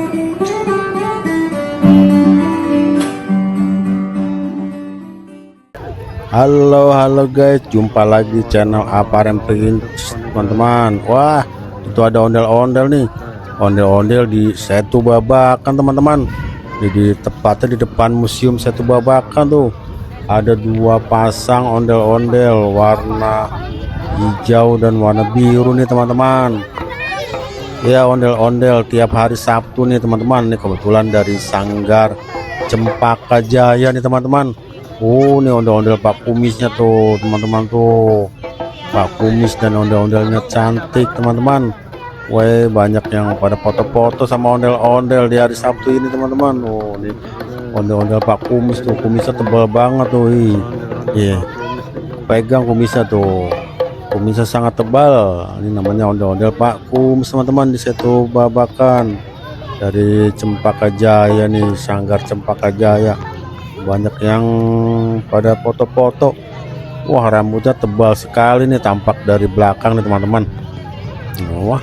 Halo guys, jumpa lagi channel Aparem Prince teman-teman. Wah, itu ada ondel-ondel nih, ondel-ondel di Setu Babakan teman-teman. Jadi tepatnya di depan Museum Setu Babakan tuh ada dua pasang ondel-ondel warna hijau dan warna biru nih teman-teman. Ya, ondel-ondel tiap hari Sabtu nih teman-teman. Ini kebetulan dari Sanggar Cempaka Jaya nih teman-teman. Oh, ini ondel-ondel Pak Kumisnya tuh teman-teman tuh. Pak Kumis dan ondel-ondelnya cantik teman-teman. Wah, banyak yang pada foto-foto sama ondel-ondel di hari Sabtu ini teman-teman. Oh, ini ondel-ondel Pak Kumis tuh, kumisnya tebal banget tuh. Iya, pegang kumisnya tuh, kumisnya sangat tebal. Ini namanya ondel-ondel Pak Kumis teman-teman di Setu Babakan dari Cempaka Jaya nih, Sanggar Cempaka Jaya. Banyak yang pada foto-foto. Wah, rambutnya tebal sekali nih, tampak dari belakang nih teman-teman. Wah,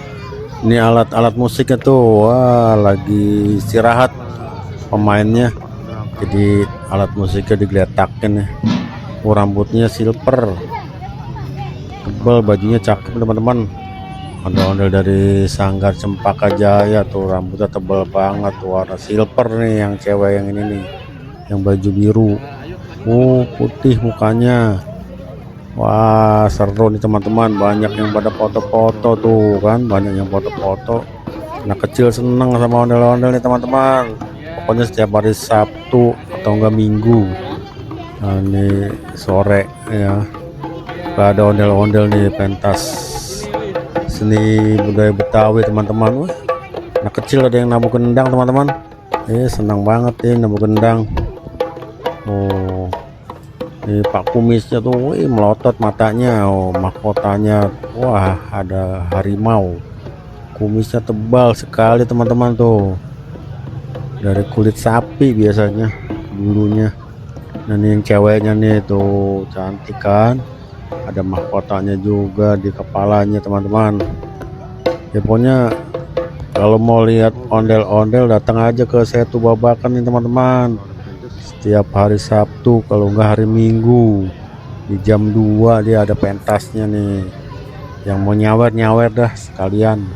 ini alat-alat musiknya tuh. Wah, lagi istirahat pemainnya, jadi alat musiknya digeletakin nih. Rambutnya silver, tebal, bajunya cakep teman-teman. Ondel-ondel dari Sanggar Cempaka Jaya tuh rambutnya tebal banget, warna silver nih. Yang cewek yang ini nih, yang baju biru, putih mukanya. Wah, seru nih teman-teman. Banyak yang pada foto-foto tuh kan, banyak yang foto-foto. Anak kecil seneng sama ondel-ondel nih teman-teman. Pokoknya setiap hari Sabtu atau enggak Minggu, nah, ini sore ya, ada ondel-ondel nih, pentas seni budaya Betawi teman-teman. Wah, anak kecil ada yang nabuh kendang teman-teman. Senang banget nih nabuh kendang. Oh, ini Pak Kumisnya tuh, melotot matanya. Oh, mahkotanya, wah, ada harimau. Kumisnya tebal sekali teman-teman tuh, dari kulit sapi biasanya bulunya. Dan yang ceweknya nih tuh cantik kan, ada mahkotanya juga di kepalanya teman-teman. Ya, pokoknya kalau mau lihat ondel-ondel datang aja ke Setu Babakan nih teman-teman. Setiap hari Sabtu, kalau enggak hari Minggu, di jam 2 dia ada pentasnya nih. Yang mau nyawer dah sekalian.